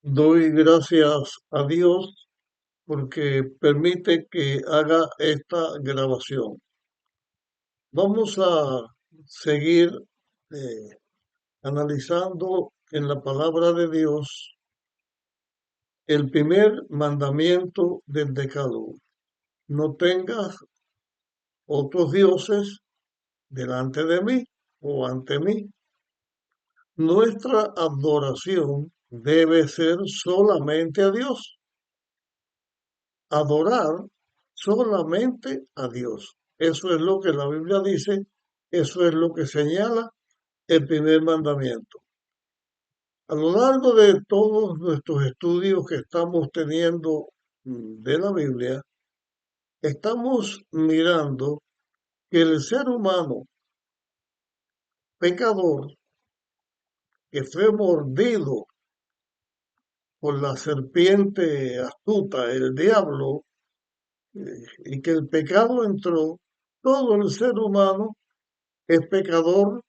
Doy gracias a Dios porque permite que haga esta grabación. Vamos a seguir eh, analizando en la palabra de Dios el primer mandamiento del Decálogo. No tengas otros dioses delante de mí o ante mí. Nuestra adoración debe ser solamente a Dios. Adorar solamente a Dios. Eso es lo que la Biblia dice, eso es lo que señala el primer mandamiento. A lo largo de todos nuestros estudios que estamos teniendo de la Biblia, estamos mirando que el ser humano pecador que fue mordido por la serpiente astuta, el diablo, y que el pecado entró, todo el ser humano es pecador,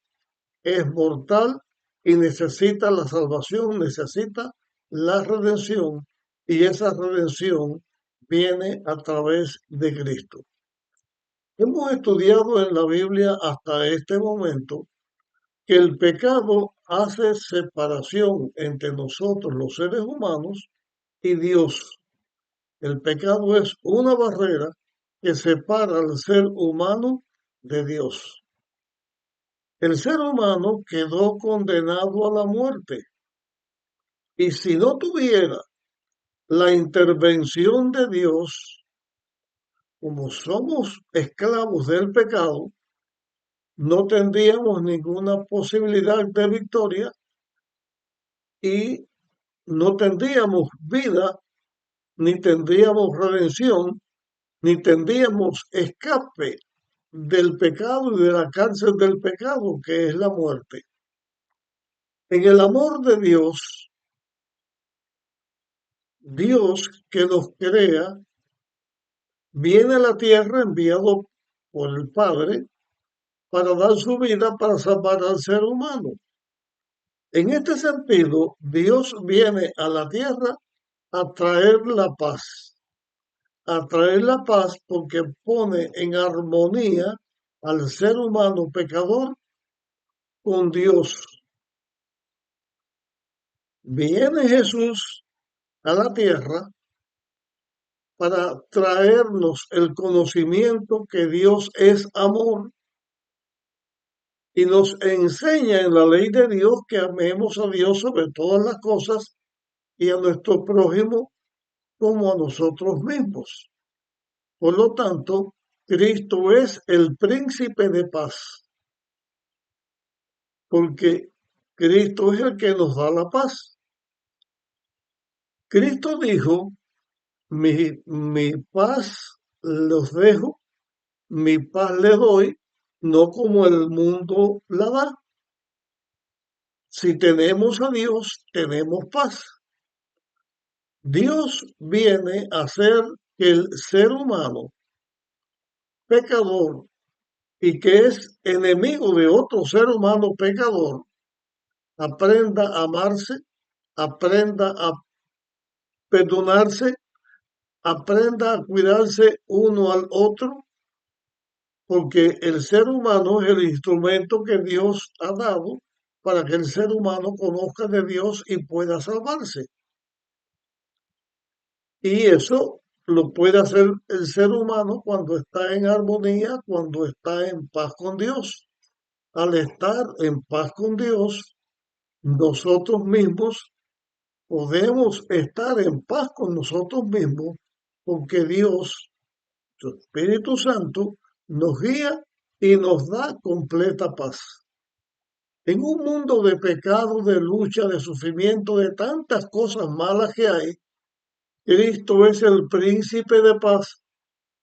es mortal y necesita la salvación, necesita la redención, y esa redención viene a través de Cristo. Hemos estudiado en la Biblia hasta este momento que el pecado hace separación entre nosotros los seres humanos y Dios. El pecado es una barrera que separa al ser humano de Dios. El ser humano quedó condenado a la muerte y si no tuviera la intervención de Dios, como somos esclavos del pecado, no tendríamos ninguna posibilidad de victoria y no tendríamos vida, ni tendríamos redención, ni tendríamos escape del pecado y de la cárcel del pecado, que es la muerte. En el amor de Dios, Dios que nos crea, viene a la tierra enviado por el Padre para dar su vida para salvar al ser humano. En este sentido, Dios viene a la tierra a traer la paz porque pone en armonía al ser humano pecador con Dios. Viene Jesús a la tierra para traernos el conocimiento que Dios es amor y nos enseña en la ley de Dios que amemos a Dios sobre todas las cosas y a nuestro prójimo como a nosotros mismos. Por lo tanto, Cristo es el príncipe de paz, porque Cristo es el que nos da la paz. Cristo dijo, mi paz los dejo, mi paz le doy, no como el mundo la da. Si tenemos a Dios, tenemos paz. Dios viene a hacer que el ser humano pecador y que es enemigo de otro ser humano pecador, aprenda a amarse, aprenda a perdonarse, aprenda a cuidarse uno al otro, porque el ser humano es el instrumento que Dios ha dado para que el ser humano conozca de Dios y pueda salvarse. Y eso lo puede hacer el ser humano cuando está en armonía, cuando está en paz con Dios. Al estar en paz con Dios, nosotros mismos podemos estar en paz con nosotros mismos porque Dios, su Espíritu Santo, nos guía y nos da completa paz. En un mundo de pecado, de lucha, de sufrimiento, de tantas cosas malas que hay, Cristo es el príncipe de paz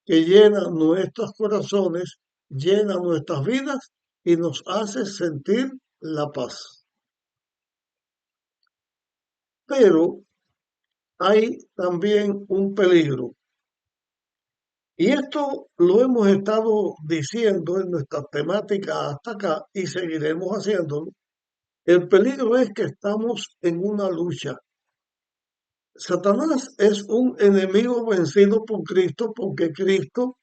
que llena nuestros corazones, llena nuestras vidas y nos hace sentir la paz. Pero hay también un peligro. Y esto lo hemos estado diciendo en nuestra temática hasta acá y seguiremos haciéndolo. El peligro es que estamos en una lucha. Satanás es un enemigo vencido por Cristo porque Cristo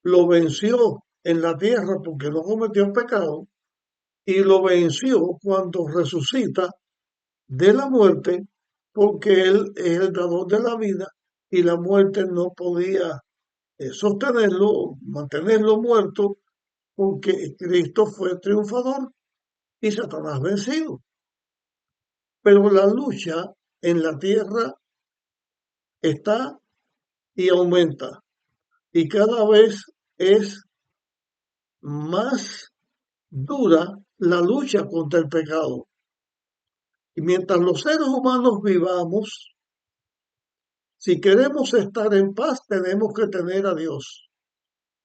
lo venció en la tierra porque no cometió pecado y lo venció cuando resucita de la muerte porque Él es el dador de la vida y la muerte no podía sostenerlo, mantenerlo muerto porque Cristo fue triunfador y Satanás vencido. Pero la lucha en la tierra está y aumenta y cada vez es más dura la lucha contra el pecado. Y mientras los seres humanos vivamos, si queremos estar en paz, tenemos que tener a Dios.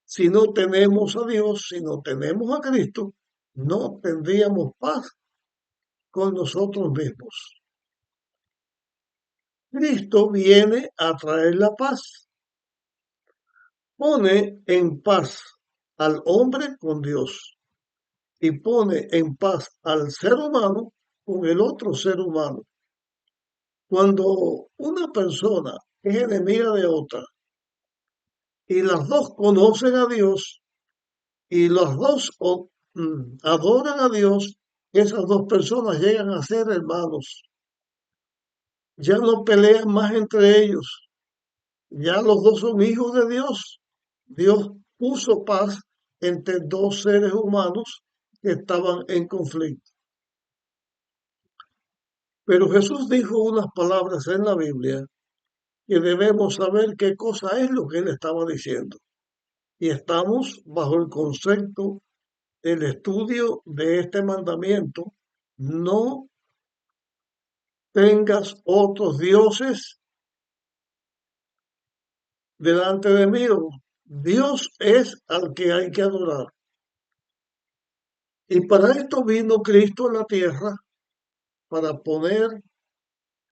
Si no tenemos a Dios, si no tenemos a Cristo, no tendríamos paz con nosotros mismos. Cristo viene a traer la paz. Pone en paz al hombre con Dios y pone en paz al ser humano con el otro ser humano. Cuando una persona es enemiga de otra y las dos conocen a Dios y las dos adoran a Dios, esas dos personas llegan a ser hermanos. Ya no pelean más entre ellos, ya los dos son hijos de Dios. Dios puso paz entre dos seres humanos que estaban en conflicto. Pero Jesús dijo unas palabras en la Biblia que debemos saber qué cosa es lo que él estaba diciendo. Y estamos bajo el concepto del estudio de este mandamiento. No tengas otros dioses delante de mí. Dios es al que hay que adorar. Y para esto vino Cristo a la tierra, para poner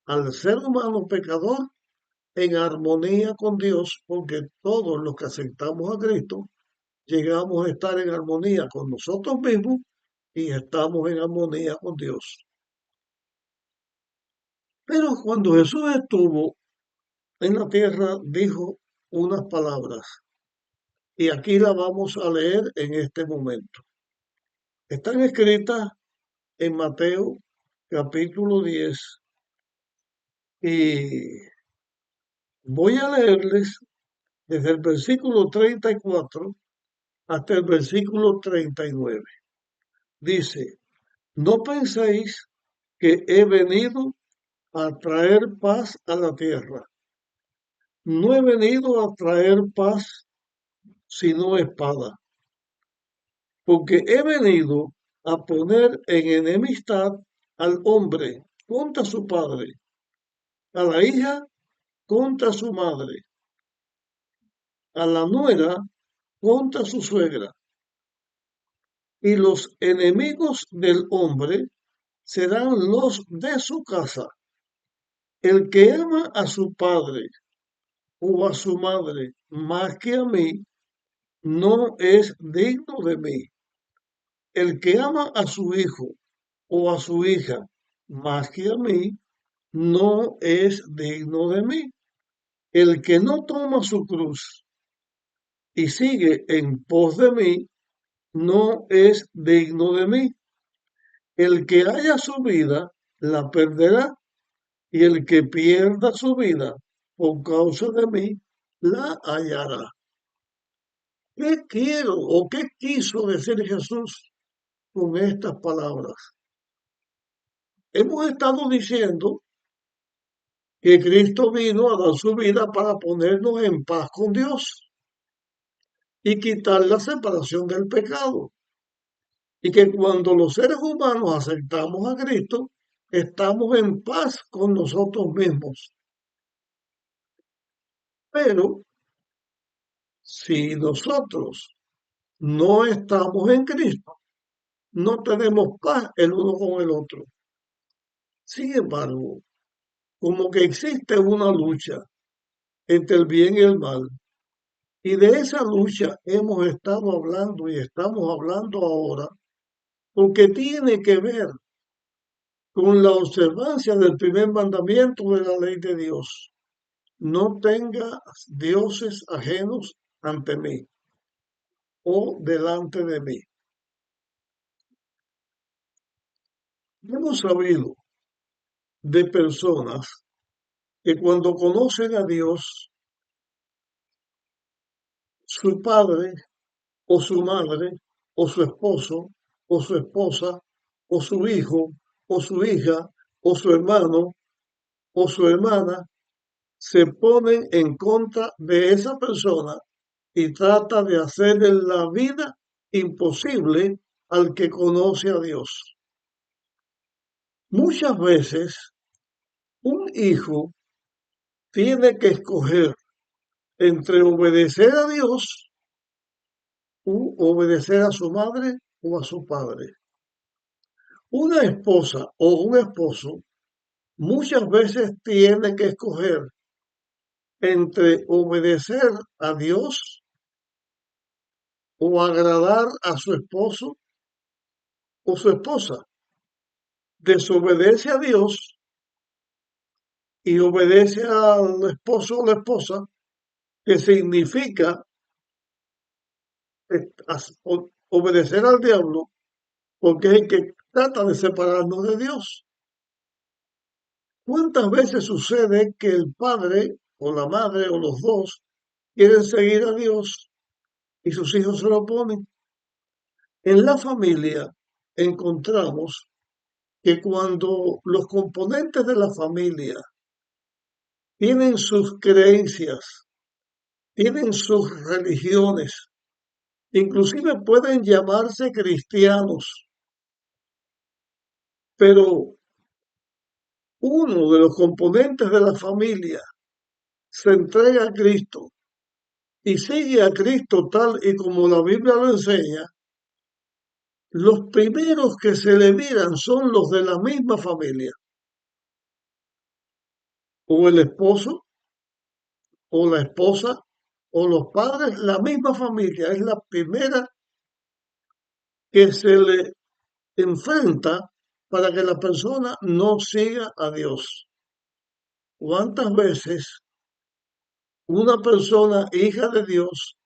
al ser humano pecador en armonía con Dios, porque todos los que aceptamos a Cristo llegamos a estar en armonía con nosotros mismos y estamos en armonía con Dios. Pero cuando Jesús estuvo en la tierra, dijo unas palabras, y aquí las vamos a leer en este momento. Están escritas en Mateo capítulo 10 y voy a leerles desde el versículo 34 hasta el versículo 39. Dice, no penséis que he venido a traer paz a la tierra. No he venido a traer paz sino espada, porque he venido a poner en enemistad al hombre contra su padre, a la hija contra su madre, a la nuera contra su suegra, y los enemigos del hombre serán los de su casa. El que ama a su padre o a su madre más que a mí, no es digno de mí. El que ama a su hijo o a su hija más que a mí, no es digno de mí. El que no toma su cruz y sigue en pos de mí, no es digno de mí. El que haya su vida, la perderá, y el que pierda su vida por causa de mí, la hallará. ¿Qué quiero o qué quiso decir Jesús con estas palabras? Hemos estado diciendo que Cristo vino a dar su vida para ponernos en paz con Dios y quitar la separación del pecado. Y que cuando los seres humanos aceptamos a Cristo, estamos en paz con nosotros mismos. Pero si nosotros no estamos en Cristo, no tenemos paz el uno con el otro. Sin embargo, como que existe una lucha entre el bien y el mal, y de esa lucha hemos estado hablando y estamos hablando ahora, porque tiene que ver con la observancia del primer mandamiento de la ley de Dios. No tengas dioses ajenos ante mí o delante de mí. Hemos sabido de personas que cuando conocen a Dios, su padre o su madre o su esposo o su esposa o su hijo o su hija o su hermano o su hermana se ponen en contra de esa persona y trata de hacerle la vida imposible al que conoce a Dios. Muchas veces un hijo tiene que escoger entre obedecer a Dios u obedecer a su madre o a su padre. Una esposa o un esposo muchas veces tiene que escoger entre obedecer a Dios o agradar a su esposo o su esposa. Desobedece a Dios y obedece al esposo o la esposa, que significa obedecer al diablo, porque es el que trata de separarnos de Dios. ¿Cuántas veces sucede que el padre o la madre o los dos quieren seguir a Dios y sus hijos se lo oponen? En la familia encontramos que cuando los componentes de la familia tienen sus creencias, tienen sus religiones, inclusive pueden llamarse cristianos, pero uno de los componentes de la familia se entrega a Cristo y sigue a Cristo tal y como la Biblia lo enseña, los primeros que se le miran son los de la misma familia, o el esposo, o la esposa, o los padres, la misma familia es la primera que se le enfrenta para que la persona no siga a Dios. ¿Cuántas veces una persona hija de Dios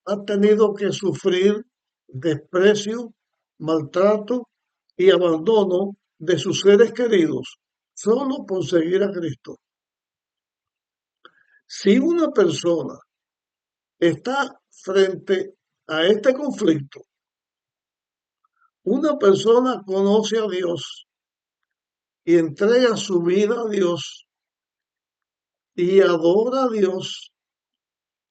ha tenido que sufrir desprecio, maltrato y abandono de sus seres queridos solo por seguir a Cristo? Si una persona está frente a este conflicto, una persona conoce a Dios y entrega su vida a Dios y adora a Dios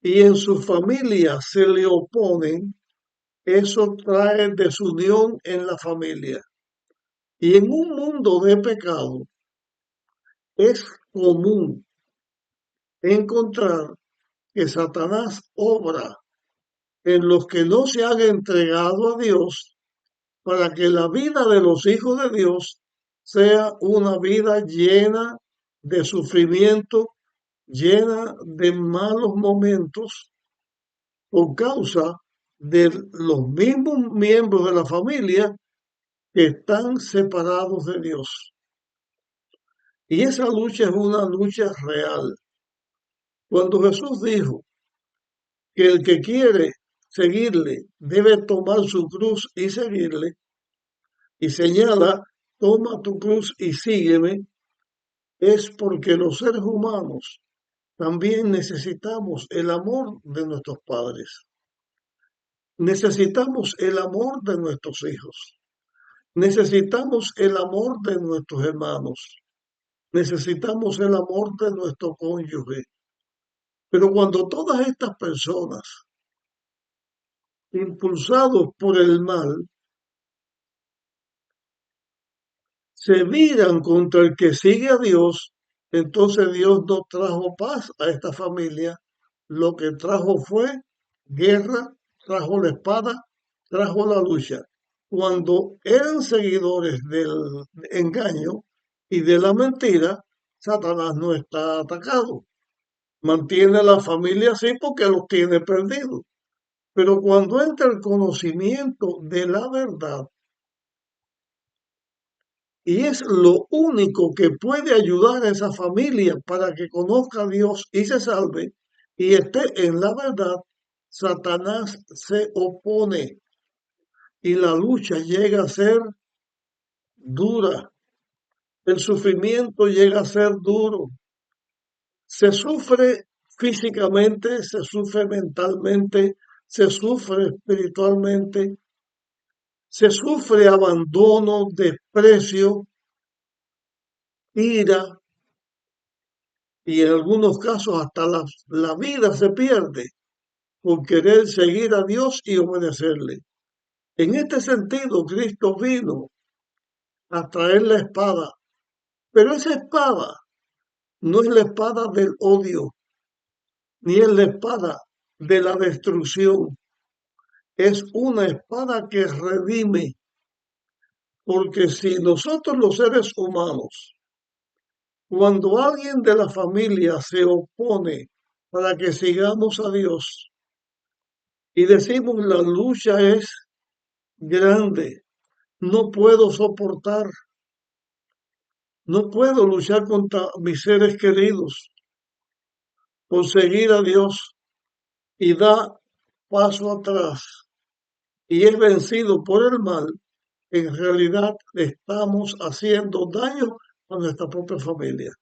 y en su familia se le oponen, eso trae desunión en la familia. Y en un mundo de pecado es común encontrar que Satanás obra en los que no se han entregado a Dios para que la vida de los hijos de Dios sea una vida llena de sufrimiento, llena de malos momentos por causa de los mismos miembros de la familia que están separados de Dios. Y esa lucha es una lucha real. Cuando Jesús dijo que el que quiere seguirle debe tomar su cruz y seguirle, y señala, toma tu cruz y sígueme, es porque los seres humanos también necesitamos el amor de nuestros padres. Necesitamos el amor de nuestros hijos. Necesitamos el amor de nuestros hermanos. Necesitamos el amor de nuestro cónyuge. Pero cuando todas estas personas, impulsados por el mal, se viran contra el que sigue a Dios, entonces Dios no trajo paz a esta familia. Lo que trajo fue guerra, trajo la espada, trajo la lucha. Cuando eran seguidores del engaño y de la mentira, Satanás no está atacado. Mantiene a la familia así porque los tiene perdidos. Pero cuando entra el conocimiento de la verdad, Y es lo único que puede ayudar a esa familia para que conozca a Dios y se salve y esté en la verdad. Satanás se opone y la lucha llega a ser dura. El sufrimiento llega a ser duro. Se sufre físicamente, se sufre mentalmente, se sufre espiritualmente, se sufre abandono, desprecio, ira y en algunos casos hasta la vida se pierde por querer seguir a Dios y obedecerle. En este sentido, Cristo vino a traer la espada, pero esa espada no es la espada del odio, ni es la espada de la destrucción, es una espada que redime, porque si nosotros los seres humanos, cuando alguien de la familia se opone para que sigamos a Dios y decimos la lucha es grande, no puedo soportar, no puedo luchar contra mis seres queridos por seguir a Dios y da paso atrás y es vencido por el mal, en realidad estamos haciendo daño a nuestra propia familia.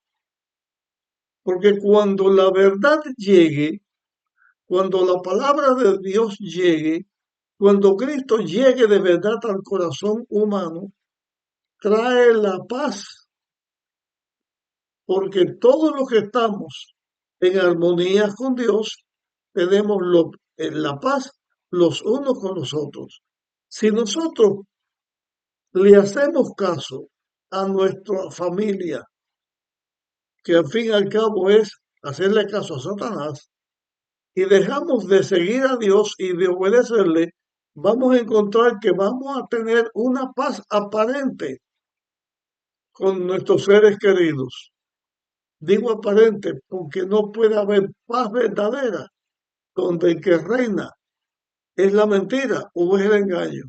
Porque cuando la verdad llegue, cuando la palabra de Dios llegue, cuando Cristo llegue de verdad al corazón humano, trae la paz, porque todos los que estamos en armonía con Dios, tenemos la paz los unos con los otros. Si nosotros le hacemos caso a nuestra familia, que al fin y al cabo es hacerle caso a Satanás, y dejamos de seguir a Dios y de obedecerle, vamos a encontrar que vamos a tener una paz aparente con nuestros seres queridos. Digo aparente porque no puede haber paz verdadera donde el que reina es la mentira o es el engaño.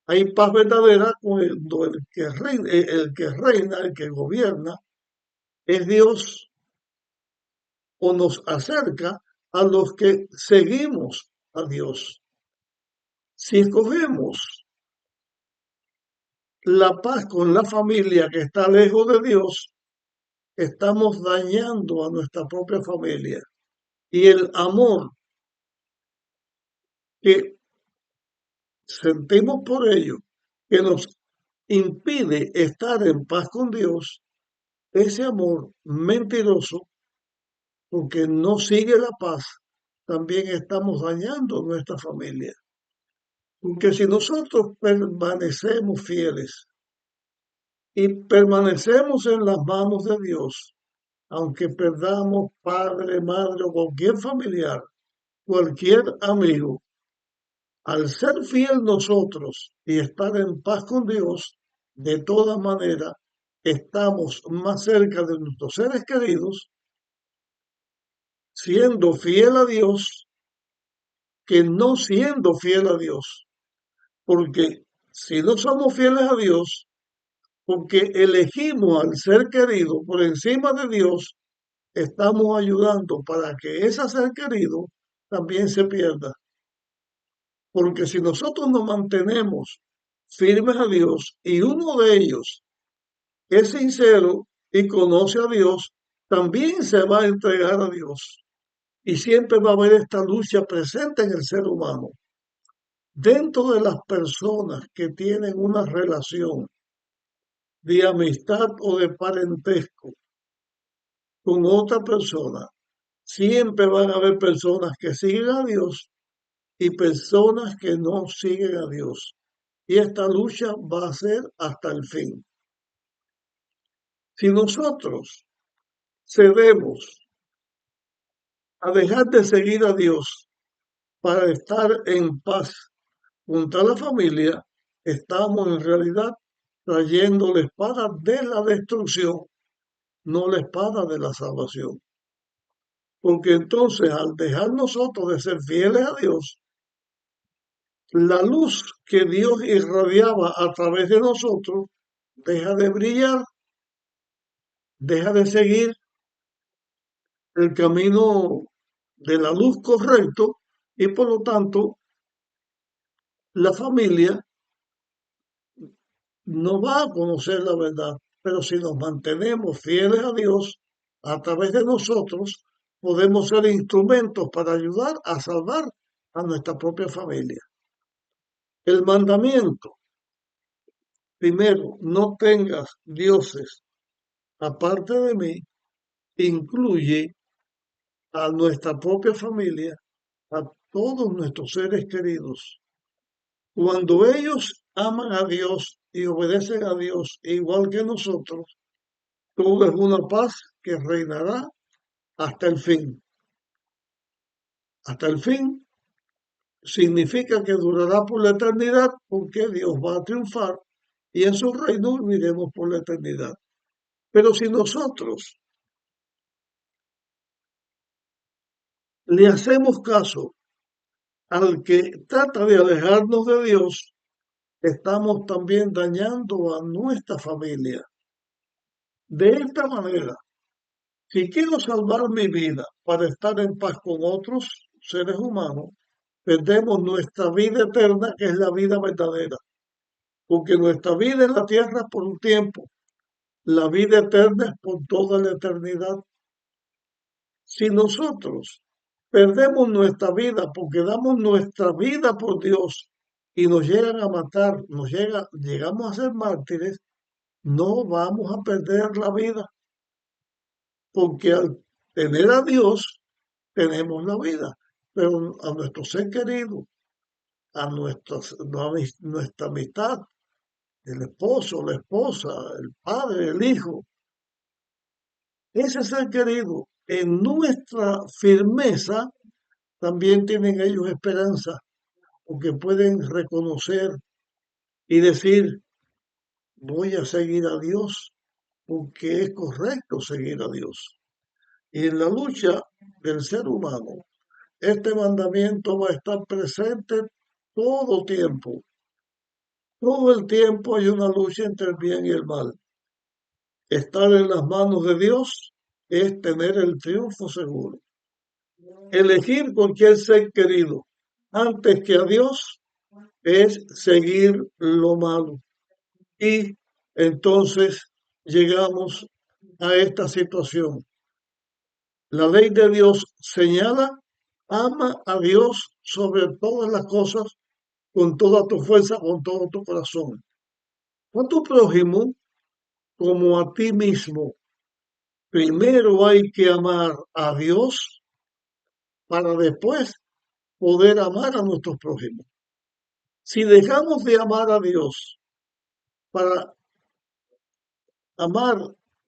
Hay paz verdadera cuando el que gobierna es Dios o nos acerca a los que seguimos a Dios. Si escogemos la paz con la familia que está lejos de Dios, estamos dañando a nuestra propia familia. Y el amor que sentimos por ello, que nos impide estar en paz con Dios, ese amor mentiroso, porque no sigue la paz, también estamos dañando nuestra familia. Porque si nosotros permanecemos fieles y permanecemos en las manos de Dios, aunque perdamos padre, madre o cualquier familiar, cualquier amigo, al ser fiel nosotros y estar en paz con Dios, de todas maneras, estamos más cerca de nuestros seres queridos, siendo fiel a Dios, que no siendo fiel a Dios. Porque si no somos fieles a Dios, porque elegimos al ser querido por encima de Dios, estamos ayudando para que ese ser querido también se pierda. Porque si nosotros nos mantenemos firmes a Dios y uno de ellos es sincero y conoce a Dios, también se va a entregar a Dios. Y siempre va a haber esta lucha presente en el ser humano. Dentro de las personas que tienen una relación de amistad o de parentesco con otra persona, siempre van a haber personas que siguen a Dios y personas que no siguen a Dios. Y esta lucha va a ser hasta el fin. Si nosotros cedemos a dejar de seguir a Dios para estar en paz junto a la familia, estamos en realidad trayendo la espada de la destrucción, no la espada de la salvación. Porque entonces al dejar nosotros de ser fieles a Dios, la luz que Dios irradiaba a través de nosotros deja de brillar, deja de seguir el camino de la luz correcto y por lo tanto la familia no va a conocer la verdad. Pero si nos mantenemos fieles a Dios, a través de nosotros podemos ser instrumentos para ayudar a salvar a nuestra propia familia. El mandamiento, primero, no tengas dioses aparte de mí, incluye a nuestra propia familia, a todos nuestros seres queridos. Cuando ellos aman a Dios y obedecen a Dios igual que nosotros, todo es una paz que reinará hasta el fin. Hasta el fin significa que durará por la eternidad porque Dios va a triunfar y en su reino viviremos por la eternidad. Pero si nosotros le hacemos caso al que trata de alejarnos de Dios, estamos también dañando a nuestra familia. De esta manera, si quiero salvar mi vida para estar en paz con otros seres humanos, perdemos nuestra vida eterna, que es la vida verdadera. Porque nuestra vida en la tierra es por un tiempo, la vida eterna es por toda la eternidad. Si nosotros perdemos nuestra vida porque damos nuestra vida por Dios y nos llegan a matar, llegamos a ser mártires, no vamos a perder la vida, porque al tener a Dios tenemos la vida, pero a nuestro ser querido, nuestra amistad, el esposo, la esposa, el padre, el hijo, ese ser querido, en nuestra firmeza, también tienen ellos esperanza, porque pueden reconocer y decir, voy a seguir a Dios, porque es correcto seguir a Dios. Y en la lucha del ser humano, este mandamiento va a estar presente todo tiempo. Todo el tiempo hay una lucha entre el bien y el mal. Estar en las manos de Dios es tener el triunfo seguro. Elegir cualquier ser querido antes que a Dios es seguir lo malo. Y entonces llegamos a esta situación. La ley de Dios señala, ama a Dios sobre todas las cosas, con toda tu fuerza, con todo tu corazón. A tu prójimo como a ti mismo. Primero hay que amar a Dios para después poder amar a nuestros prójimos. Si dejamos de amar a Dios para amar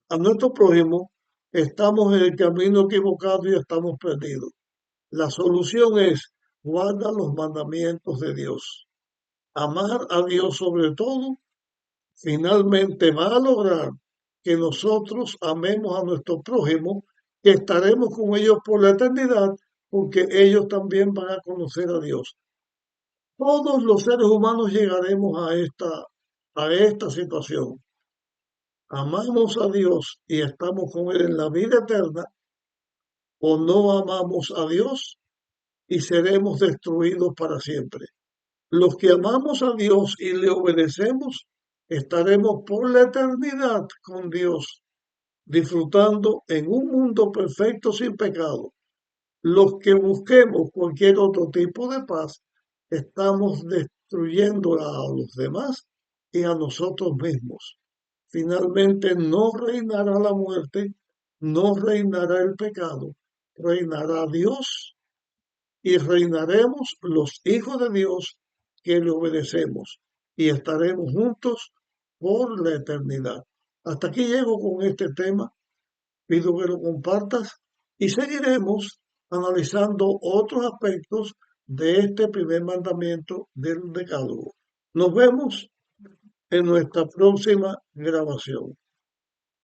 a nuestro prójimo, estamos en el camino equivocado y estamos perdidos. La solución es guardar los mandamientos de Dios. Amar a Dios sobre todo, finalmente va a lograr que nosotros amemos a nuestro prójimo, que estaremos con ellos por la eternidad, porque ellos también van a conocer a Dios. Todos los seres humanos llegaremos a esta situación. Amamos a Dios y estamos con Él en la vida eterna, o no amamos a Dios y seremos destruidos para siempre. Los que amamos a Dios y le obedecemos, estaremos por la eternidad con Dios, disfrutando en un mundo perfecto sin pecado. Los que busquemos cualquier otro tipo de paz, estamos destruyendo a los demás y a nosotros mismos. Finalmente no reinará la muerte, no reinará el pecado, reinará Dios y reinaremos los hijos de Dios que le obedecemos y estaremos juntos por la eternidad. Hasta aquí llego con este tema, pido que lo compartas y seguiremos analizando otros aspectos de este primer mandamiento del Decálogo. Nos vemos en nuestra próxima grabación.